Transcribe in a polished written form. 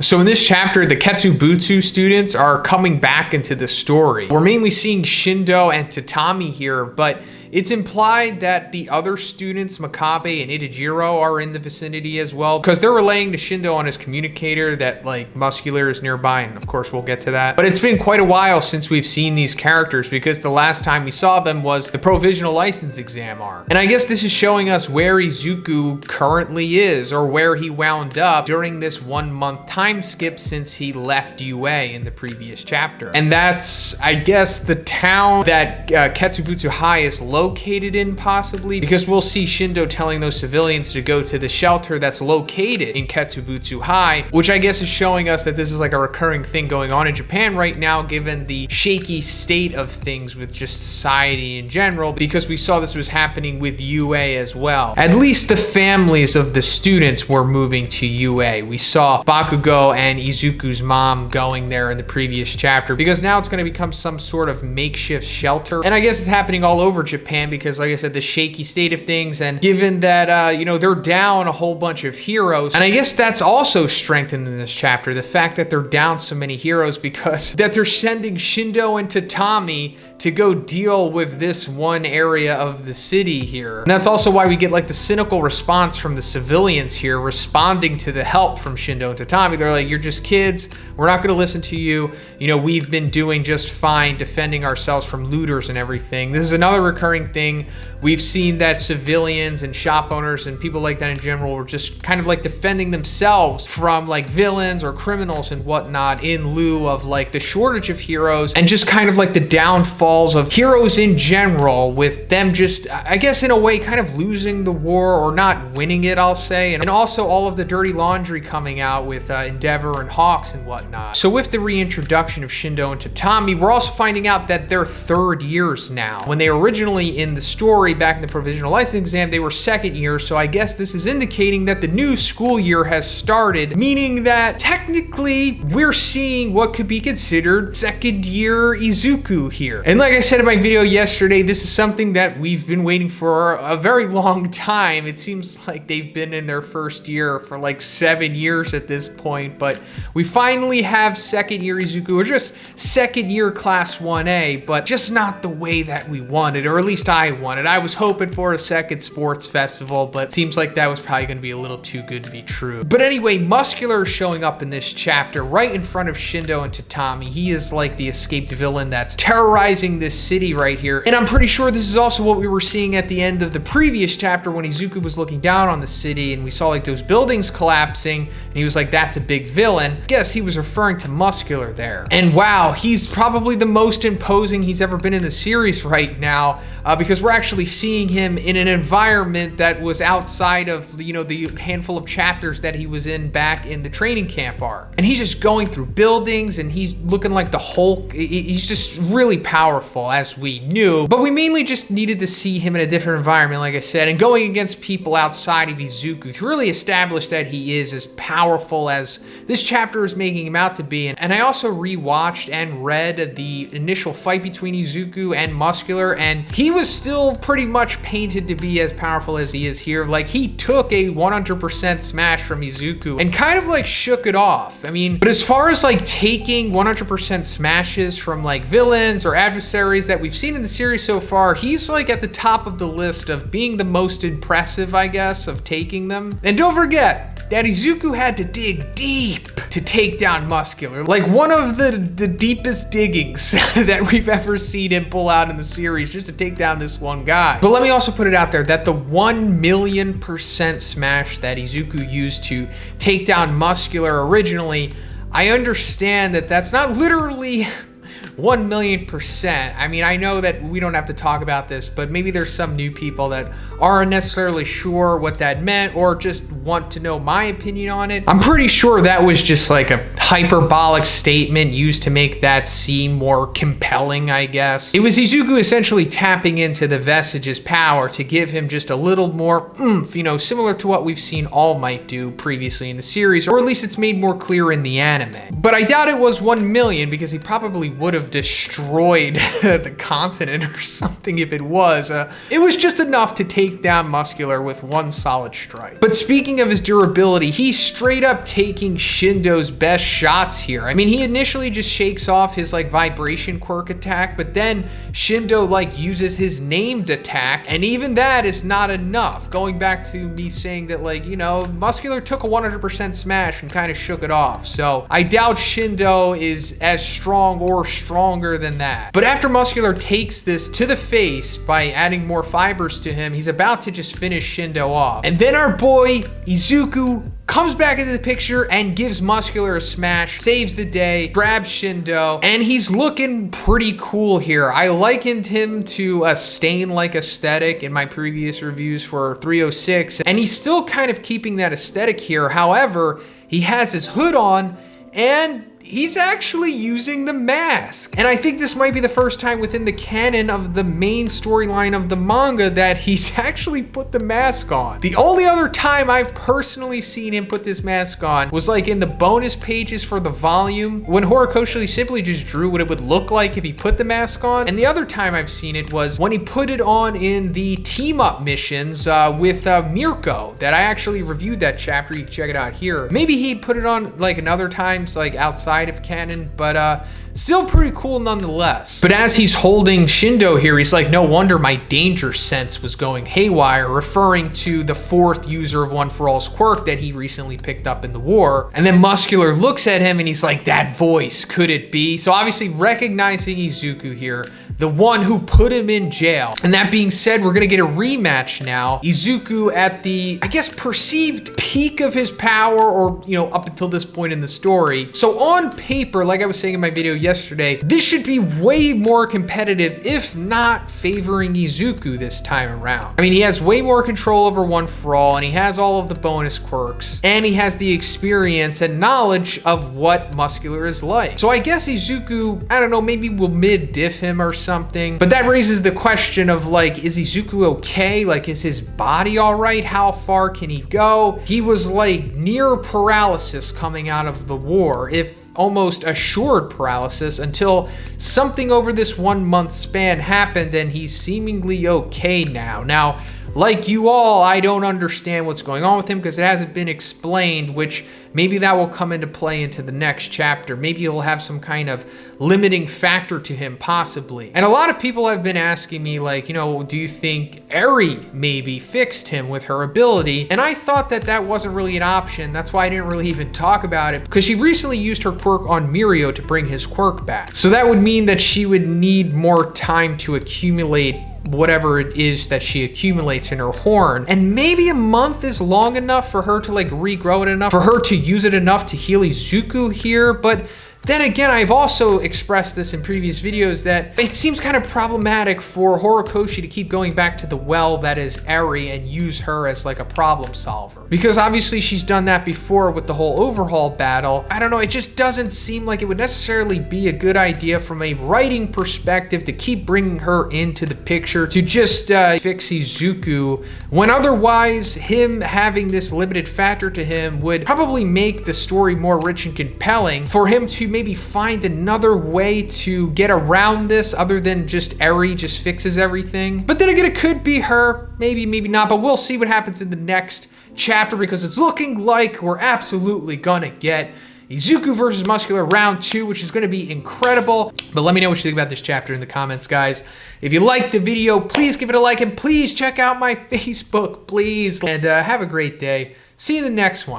So in this chapter, the Ketsubutsu students are coming back into the story. We're mainly seeing Shindo and Tatami here, but it's implied that the other students, Makabe and Itajiro, are in the vicinity as well, because they're relaying to Shindo on his communicator that like Muscular is nearby, and of course we'll get to that. But it's been quite a while since we've seen these characters, because the last time we saw them was the provisional license exam arc. And I guess this is showing us where Izuku currently is, or where he wound up during this 1 month time skip since he left UA in the previous chapter. And that's, I guess, the town that Ketsubutsu High is located in, possibly, because we'll see Shindo telling those civilians to go to the shelter that's located in Ketsubutsu High, which I guess is showing us that this is like a recurring thing going on in Japan right now, given the shaky state of things with just society in general, because we saw this was happening with UA as well. At least the families of the students were moving to UA. We saw Bakugo and Izuku's mom going there in the previous chapter, because now it's going to become some sort of makeshift shelter. And I guess it's happening all over Japan, because like I said, the shaky state of things, and given that you know, they're down a whole bunch of heroes, and I guess that's also strengthened in this chapter, the fact that they're down so many heroes, because that they're sending Shindo and Tatami to go deal with this one area of the city here. And that's also why we get like the cynical response from the civilians here, responding to the help from Shindo and Tatami. They're like, you're just kids, we're not gonna listen to you. You know, we've been doing just fine defending ourselves from looters and everything. This is another recurring thing. We've seen that civilians and shop owners and people like that in general were just kind of like defending themselves from like villains or criminals and whatnot, in lieu of like the shortage of heroes and just kind of like the downfalls of heroes in general, with them just, I guess in a way, kind of losing the war or not winning it, I'll say. And also all of the dirty laundry coming out with Endeavor and Hawks and whatnot. So with the reintroduction of Shindo and Tatami, we're also finding out that they're third years now. When they were originally in the story back in the provisional license exam, they were second years. So I guess this is indicating that the new school year has started, meaning that technically we're seeing what could be considered second year Izuku here. And like I said in my video yesterday, this is something that we've been waiting for a very long time. It seems like they've been in their first year for like 7 years at this point, but we finally have second year Izuku, or just second year class 1A, but just not the way that we wanted, or at least I wanted. I was hoping for a second sports festival, but it seems like that was probably going to be a little too good to be true. But anyway, Muscular is showing up in this chapter right in front of Shindo and Tatami. He is like the escaped villain that's terrorizing this city right here. And I'm pretty sure this is also what we were seeing at the end of the previous chapter, when Izuku was looking down on the city and we saw like those buildings collapsing, and he was like, that's a big villain. Guess he was referring to Muscular there. And wow, he's probably the most imposing he's ever been in the series right now, because we're actually seeing him in an environment that was outside of, you know, the handful of chapters that he was in back in the training camp arc. And he's just going through buildings, and he's looking like the Hulk. He's just really powerful, as we knew, but we mainly just needed to see him in a different environment, like I said, and going against people outside of Izuku to really establish that he is as powerful as this chapter is making him out to be. And I also rewatched and read the initial fight between Izuku and Muscular, and he was still pretty much painted to be as powerful as he is here. Like, he took a 100% smash from Izuku and kind of like shook it off. I mean, but as far as like taking 100% smashes from like villains or adversaries that we've seen in the series so far, he's like at the top of the list of being the most impressive, I guess, of taking them. And don't forget that Izuku had to dig deep to take down Muscular. Like one of the deepest diggings that we've ever seen him pull out in the series, just to take down this one guy. But let me also put it out there that the 1,000,000% smash that Izuku used to take down Muscular originally, I understand that that's not literally 1,000,000%. I mean, I know that we don't have to talk about this, but maybe there's some new people that aren't necessarily sure what that meant, or just want to know my opinion on it. I'm pretty sure that was just like a hyperbolic statement used to make that seem more compelling, I guess. It was Izuku essentially tapping into the Vestige's power to give him just a little more oomph, you know, similar to what we've seen All Might do previously in the series, or at least it's made more clear in the anime. But I doubt it was 1,000,000, because he probably would have have destroyed the continent or something if it was. It was just enough to take down Muscular with one solid strike. But speaking of his durability, he's straight up taking Shindo's best shots here. I mean, he initially just shakes off his like vibration quirk attack, but then Shindo like uses his named attack, and even that is not enough. Going back to me saying that, like, you know, Muscular took a 100% smash and kind of shook it off. So I doubt Shindo is as strong or stronger than that. But after Muscular takes this to the face by adding more fibers to him, he's about to just finish Shindo off. And then our boy Izuku comes back into the picture and gives Muscular a smash, saves the day, grabs Shindo, and he's looking pretty cool here. I likened him to a Stain-like aesthetic in my previous reviews for 306, and he's still kind of keeping that aesthetic here. However, he has his hood on, and he's actually using the mask. And I think this might be the first time within the canon of the main storyline of the manga that he's actually put the mask on. The only other time I've personally seen him put this mask on was like in the bonus pages for the volume, when Horikoshi simply just drew what it would look like if he put the mask on. And the other time I've seen it was when he put it on in the team-up missions with Mirko, that I actually reviewed that chapter. You can check it out here. Maybe he put it on like another times, like outside of canon, but still pretty cool nonetheless. But as he's holding Shindo here, he's like, no wonder my danger sense was going haywire, referring to the fourth user of One For All's quirk that he recently picked up in the war. And then Muscular looks at him and he's like, that voice, could it be? So obviously recognizing Izuku here, the one who put him in jail. And that being said, we're gonna get a rematch now. Izuku at the, I guess, perceived peak of his power, or, you know, up until this point in the story. So on paper, like I was saying in my video yesterday, this should be way more competitive, if not favoring Izuku this time around. I mean, he has way more control over One For All, and he has all of the bonus quirks, and he has the experience and knowledge of what Muscular is like. So I guess Izuku, I don't know, maybe will mid-diff him or something. But that raises the question of, like, is Izuku okay? Like, is his body all right? How far can he go? He was like near paralysis coming out of the war, if almost assured paralysis, until something over this 1 month span happened and he's seemingly okay now. Now, like you all, I don't understand what's going on with him because it hasn't been explained, which maybe that will come into play into the next chapter. Maybe he'll have some kind of limiting factor to him, possibly. And a lot of people have been asking me, like, you know, do you think Eri maybe fixed him with her ability? And I thought that that wasn't really an option. That's why I didn't really even talk about it, because she recently used her quirk on Mirio to bring his quirk back. So that would mean that she would need more time to accumulate whatever it is that she accumulates in her horn, and maybe a month is long enough for her to like regrow it enough, for her to use it enough to heal Izuku here. But then again, I've also expressed this in previous videos that it seems kind of problematic for Horikoshi to keep going back to the well that is Eri and use her as like a problem solver. Because obviously she's done that before with the whole overhaul battle. I don't know, it just doesn't seem like it would necessarily be a good idea from a writing perspective to keep bringing her into the picture to just fix Izuku, when otherwise him having this limited factor to him would probably make the story more rich and compelling for him to maybe find another way to get around this other than just Eri just fixes everything. But then again, it could be her, maybe, maybe not, but we'll see what happens in the next chapter, because it's looking like we're absolutely gonna get Izuku versus Muscular round 2, which is gonna be incredible. But let me know what you think about this chapter in the comments, guys. If you liked the video, please give it a like, and please check out my Facebook, please. And have a great day. See you in the next one.